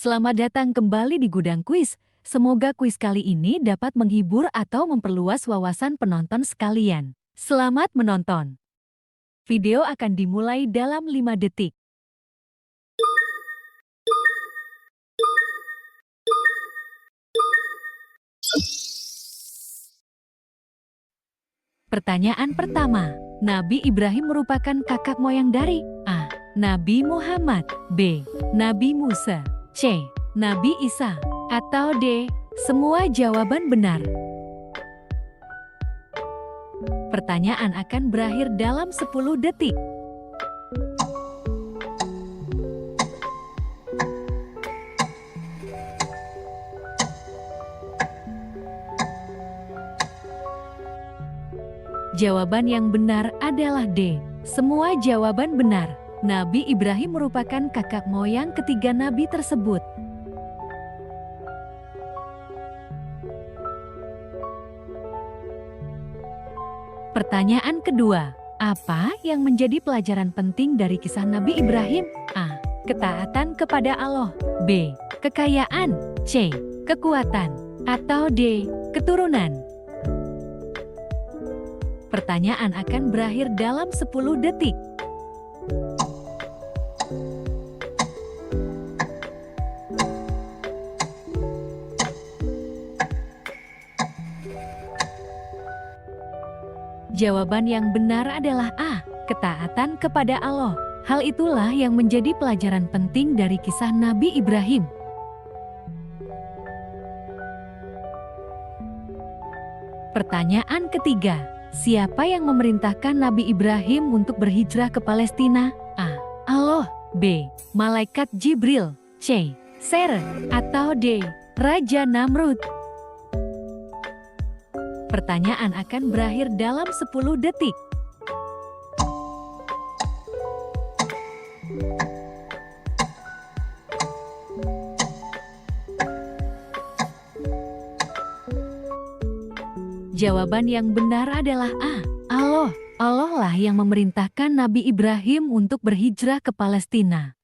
Selamat datang kembali di Gudang Kuis. Semoga kuis kali ini dapat menghibur atau memperluas wawasan penonton sekalian. Selamat menonton. Video akan dimulai dalam 5 detik. Pertanyaan pertama. Nabi Ibrahim merupakan kakak moyang dari A. Nabi Muhammad, B. Nabi Musa, C. Nabi Isa, atau D. Semua jawaban benar. Pertanyaan akan berakhir dalam 10 detik. Jawaban yang benar adalah D. Semua jawaban benar. Nabi Ibrahim merupakan kakak moyang ketiga nabi tersebut. Pertanyaan kedua. Apa yang menjadi pelajaran penting dari kisah Nabi Ibrahim? A. Ketaatan kepada Allah. B. Kekayaan. C. Kekuatan. Atau D. Keturunan. Pertanyaan akan berakhir dalam 10 detik. Jawaban yang benar adalah A. Ketaatan kepada Allah. Hal itulah yang menjadi pelajaran penting dari kisah Nabi Ibrahim. Pertanyaan ketiga. Siapa yang memerintahkan Nabi Ibrahim untuk berhijrah ke Palestina? A. Allah. B. Malaikat Jibril. C. Sarah. Atau D. Raja Namrud. Pertanyaan akan berakhir dalam 10 detik. Jawaban yang benar adalah A. Allah. Allah lah yang memerintahkan Nabi Ibrahim untuk berhijrah ke Palestina.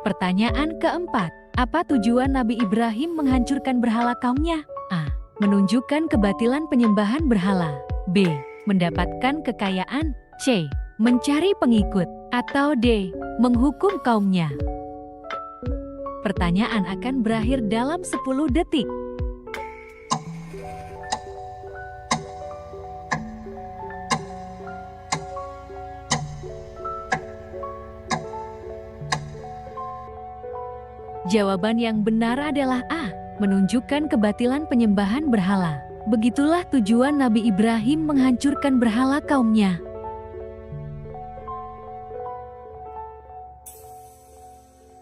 Pertanyaan keempat. Apa tujuan Nabi Ibrahim menghancurkan berhala kaumnya? A. Menunjukkan kebatilan penyembahan berhala. B. Mendapatkan kekayaan. C. Mencari pengikut. Atau D. Menghukum kaumnya. Pertanyaan akan berakhir dalam 10 detik. Jawaban yang benar adalah A. Menunjukkan kebatilan penyembahan berhala. Begitulah tujuan Nabi Ibrahim menghancurkan berhala kaumnya.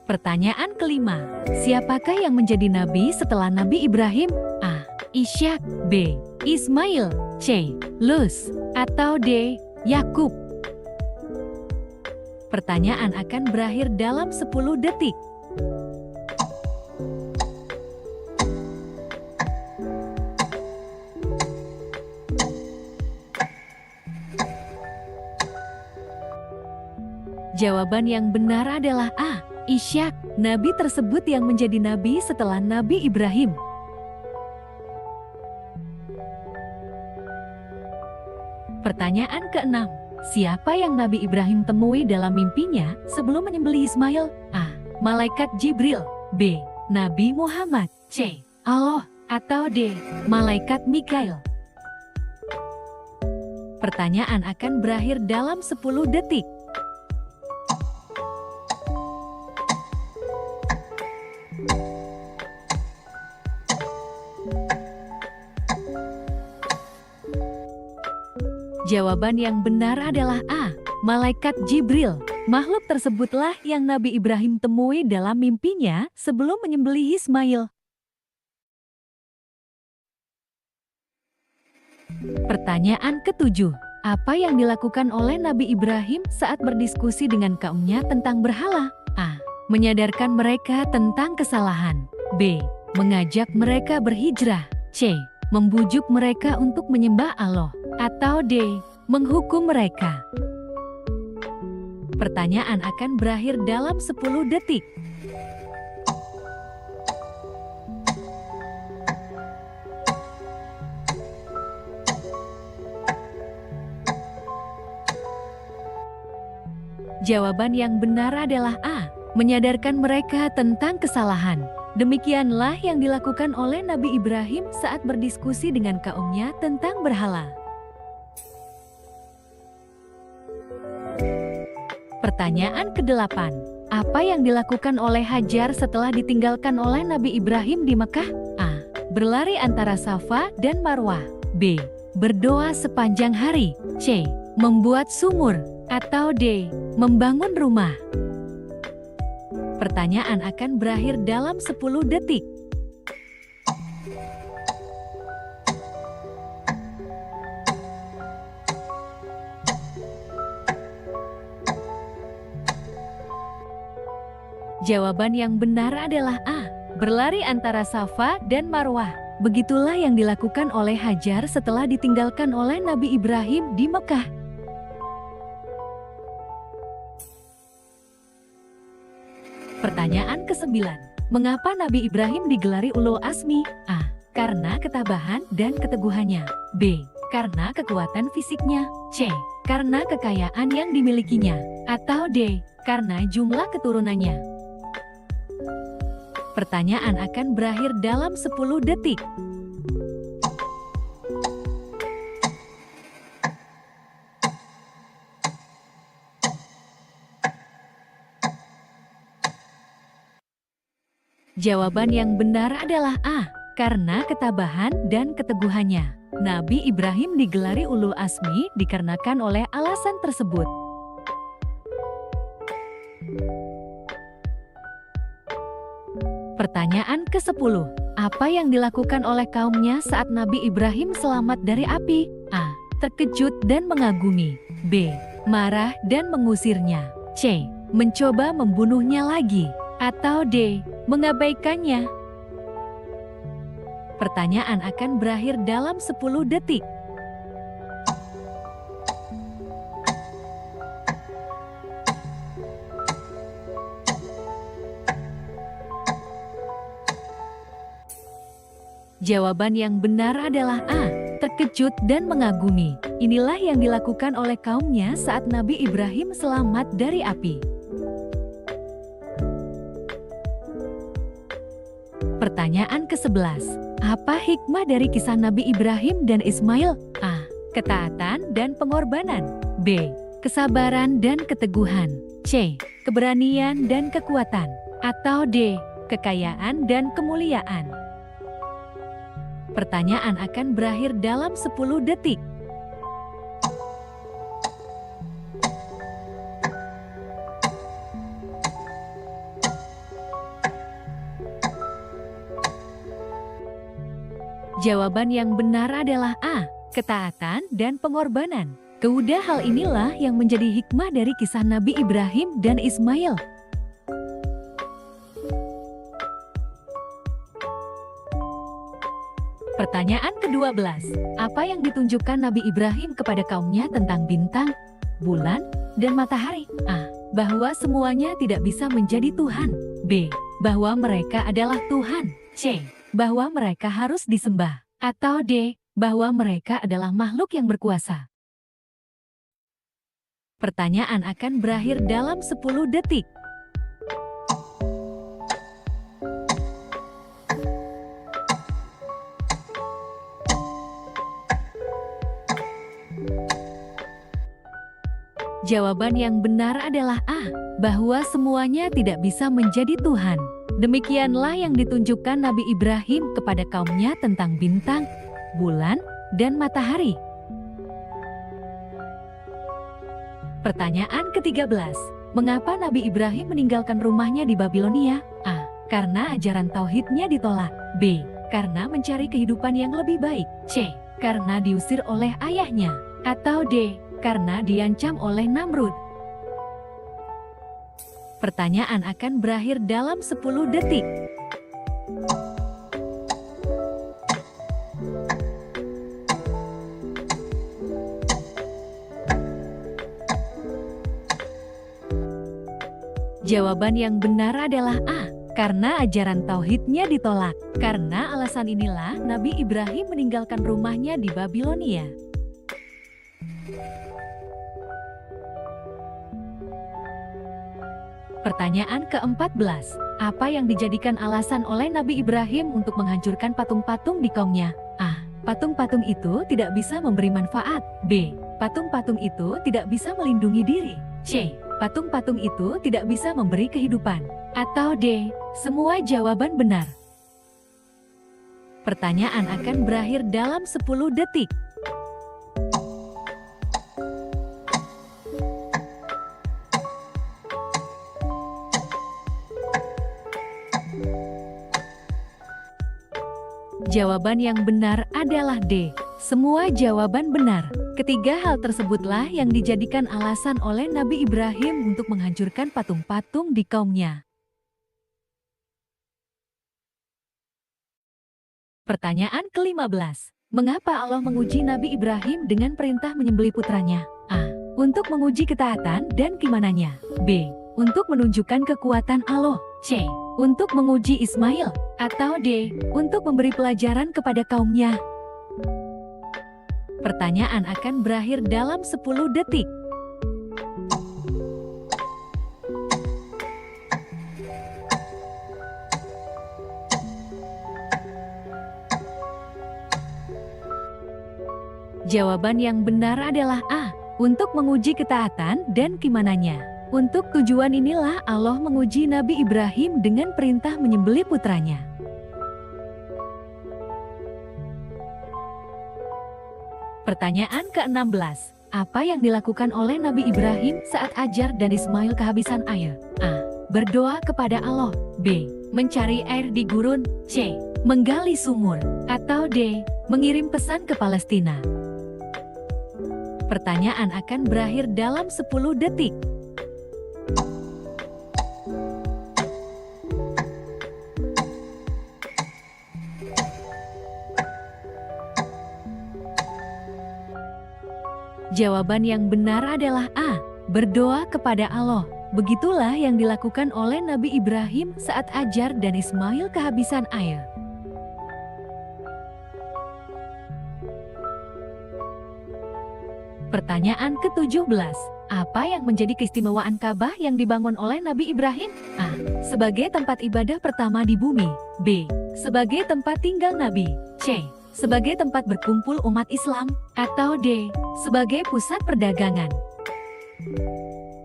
Pertanyaan kelima. Siapakah yang menjadi nabi setelah Nabi Ibrahim? A. Ishak. B. Ismail. C. Luz. Atau D. Yakub. Pertanyaan akan berakhir dalam 10 detik. Jawaban yang benar adalah A. Ishak. Nabi tersebut yang menjadi nabi setelah Nabi Ibrahim. Pertanyaan keenam. Siapa yang Nabi Ibrahim temui dalam mimpinya sebelum menyembelih Ismail? A. Malaikat Jibril. B. Nabi Muhammad. C. Allah. Atau D. Malaikat Mikail. Pertanyaan akan berakhir dalam 10 detik. Jawaban yang benar adalah A. Malaikat Jibril. Makhluk tersebutlah yang Nabi Ibrahim temui dalam mimpinya sebelum menyembelih Ismail. Pertanyaan ketujuh. Apa yang dilakukan oleh Nabi Ibrahim saat berdiskusi dengan kaumnya tentang berhala? A. Menyadarkan mereka tentang kesalahan. B. Mengajak mereka berhijrah. C. Membujuk mereka untuk menyembah Allah. Atau D. Menghukum mereka. Pertanyaan akan berakhir dalam 10 detik. Jawaban yang benar adalah A. Menyadarkan mereka tentang kesalahan. Demikianlah yang dilakukan oleh Nabi Ibrahim saat berdiskusi dengan kaumnya tentang berhala. Pertanyaan ke-8. Apa yang dilakukan oleh Hajar setelah ditinggalkan oleh Nabi Ibrahim di Mekah? A. Berlari antara Safa dan Marwah. B. Berdoa sepanjang hari. C. Membuat sumur. Atau D. Membangun rumah. Pertanyaan akan berakhir dalam 10 detik. Jawaban yang benar adalah A. Berlari antara Safa dan Marwah. Begitulah yang dilakukan oleh Hajar setelah ditinggalkan oleh Nabi Ibrahim di Mekah. Pertanyaan ke-9. Mengapa Nabi Ibrahim digelari Ulul Azmi? A. Karena ketabahan dan keteguhannya. B. Karena kekuatan fisiknya. C. Karena kekayaan yang dimilikinya. Atau D. Karena jumlah keturunannya. Pertanyaan akan berakhir dalam 10 detik. Jawaban yang benar adalah A. Karena ketabahan dan keteguhannya. Nabi Ibrahim digelari Ulul Azmi dikarenakan oleh alasan tersebut. Pertanyaan ke-10. Apa yang dilakukan oleh kaumnya saat Nabi Ibrahim selamat dari api? A. Terkejut dan mengagumi. B. Marah dan mengusirnya. C. Mencoba membunuhnya lagi. Atau D. Mengabaikannya. Pertanyaan akan berakhir dalam 10 detik. Jawaban yang benar adalah A. Terkejut dan mengagumi. Inilah yang dilakukan oleh kaumnya saat Nabi Ibrahim selamat dari api. Pertanyaan ke-11. Apa hikmah dari kisah Nabi Ibrahim dan Ismail? A. Ketaatan dan pengorbanan. B. Kesabaran dan keteguhan. C. Keberanian dan kekuatan. Atau D. Kekayaan dan kemuliaan. Pertanyaan akan berakhir dalam 10 detik. Jawaban yang benar adalah A. Ketaatan dan pengorbanan. Keudah hal inilah yang menjadi hikmah dari kisah Nabi Ibrahim dan Ismail. Pertanyaan ke-12. Apa yang ditunjukkan Nabi Ibrahim kepada kaumnya tentang bintang, bulan, dan matahari? A. Bahwa semuanya tidak bisa menjadi Tuhan. B. Bahwa mereka adalah Tuhan. C. Bahwa mereka harus disembah. Atau D. Bahwa mereka adalah makhluk yang berkuasa. Pertanyaan akan berakhir dalam 10 detik. Jawaban yang benar adalah A. Bahwa semuanya tidak bisa menjadi Tuhan. Demikianlah yang ditunjukkan Nabi Ibrahim kepada kaumnya tentang bintang, bulan, dan matahari. Pertanyaan ke-13. Mengapa Nabi Ibrahim meninggalkan rumahnya di Babilonia? A. Karena ajaran tauhidnya ditolak. B. Karena mencari kehidupan yang lebih baik. C. Karena diusir oleh ayahnya. Atau D. Karena diancam oleh Namrud. Pertanyaan akan berakhir dalam 10 detik. Jawaban yang benar adalah A. Karena ajaran tauhidnya ditolak. Karena alasan inilah Nabi Ibrahim meninggalkan rumahnya di Babilonia. Pertanyaan ke-14. Apa yang dijadikan alasan oleh Nabi Ibrahim untuk menghancurkan patung-patung di kaumnya? A. Patung-patung itu tidak bisa memberi manfaat. B. Patung-patung itu tidak bisa melindungi diri. C. Patung-patung itu tidak bisa memberi kehidupan. Atau D. Semua jawaban benar. Pertanyaan akan berakhir dalam 10 detik. Jawaban yang benar adalah D. Semua jawaban benar. Ketiga hal tersebutlah yang dijadikan alasan oleh Nabi Ibrahim untuk menghancurkan patung-patung di kaumnya. Pertanyaan ke-15. Mengapa Allah menguji Nabi Ibrahim dengan perintah menyembelih putranya? A. Untuk menguji ketaatan dan keimanannya. B. Untuk menunjukkan kekuatan Allah. C. Untuk menguji Ismail. Atau D. Untuk memberi pelajaran kepada kaumnya. Pertanyaan akan berakhir dalam 10 detik. Jawaban yang benar adalah A. Untuk menguji ketaatan dan keimanannya. Untuk tujuan inilah Allah menguji Nabi Ibrahim dengan perintah menyembelih putranya. Pertanyaan ke-16. Apa yang dilakukan oleh Nabi Ibrahim saat Hajar dan Ismail kehabisan air? A. Berdoa kepada Allah. B. Mencari air di gurun. C. Menggali sumur. Atau D. Mengirim pesan ke Palestina. Pertanyaan akan berakhir dalam 10 detik. Jawaban yang benar adalah A. Berdoa kepada Allah. Begitulah yang dilakukan oleh Nabi Ibrahim saat Hajar dan Ismail kehabisan air. Pertanyaan ke-17. Apa yang menjadi keistimewaan Ka'bah yang dibangun oleh Nabi Ibrahim? A. Sebagai tempat ibadah pertama di bumi. B. Sebagai tempat tinggal Nabi. C. Sebagai tempat berkumpul umat Islam. Atau D. Sebagai pusat perdagangan.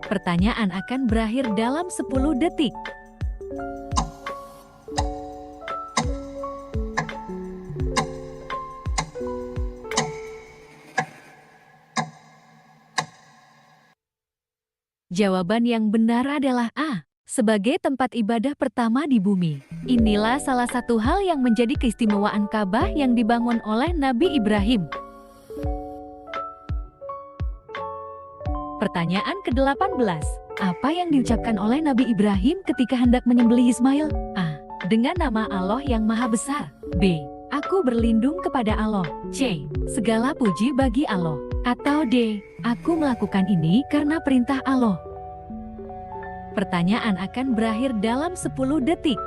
Pertanyaan akan berakhir dalam 10 detik. Jawaban yang benar adalah A. Sebagai tempat ibadah pertama di bumi. Inilah salah satu hal yang menjadi keistimewaan Ka'bah yang dibangun oleh Nabi Ibrahim. Pertanyaan ke-18. Apa yang diucapkan oleh Nabi Ibrahim ketika hendak menyembelih Ismail? A. Dengan nama Allah yang Maha Besar. B. Aku berlindung kepada Allah. C. Segala puji bagi Allah. Atau D. Aku melakukan ini karena perintah Allah. Pertanyaan akan berakhir dalam 10 detik.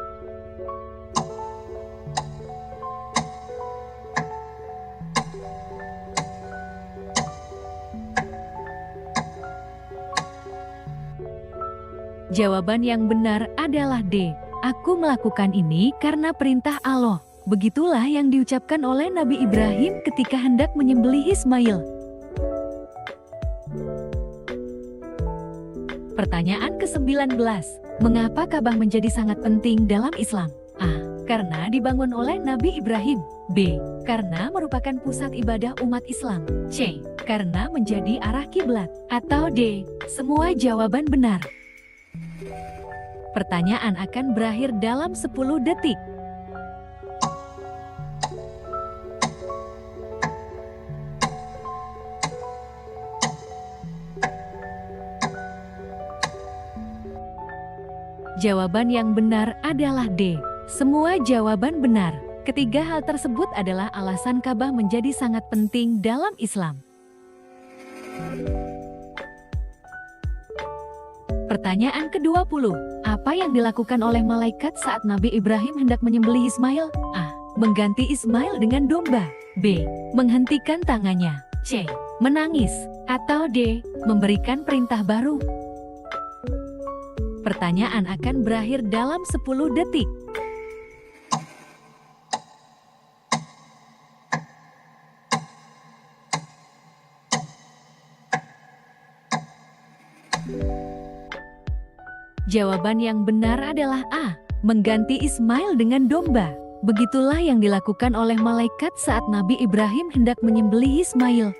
Jawaban yang benar adalah D. Aku melakukan ini karena perintah Allah. Begitulah yang diucapkan oleh Nabi Ibrahim ketika hendak menyembelih Ismail. Pertanyaan ke-19. Mengapa Ka'bah menjadi sangat penting dalam Islam? A. Karena dibangun oleh Nabi Ibrahim. B. Karena merupakan pusat ibadah umat Islam. C. Karena menjadi arah kiblat. Atau D. Semua jawaban benar. Pertanyaan akan berakhir dalam 10 detik. Jawaban yang benar adalah D. Semua jawaban benar. Ketiga hal tersebut adalah alasan Ka'bah menjadi sangat penting dalam Islam. Pertanyaan ke-20. Apa yang dilakukan oleh malaikat saat Nabi Ibrahim hendak menyembelih Ismail? A. Mengganti Ismail dengan domba. B. Menghentikan tangannya. C. Menangis. Atau D. Memberikan perintah baru. Pertanyaan akan berakhir dalam 10 detik. Jawaban yang benar adalah A. Mengganti Ismail dengan domba. Begitulah yang dilakukan oleh malaikat saat Nabi Ibrahim hendak menyembelih Ismail.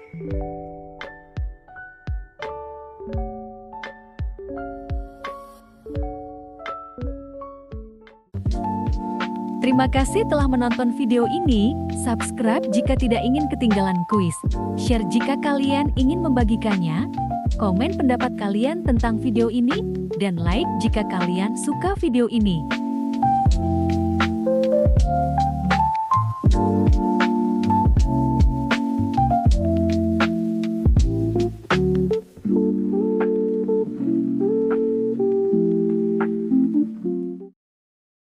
Terima kasih telah menonton video ini. Subscribe jika tidak ingin ketinggalan kuis. Share jika kalian ingin membagikannya. Komen pendapat kalian tentang video ini. Dan like jika kalian suka video ini.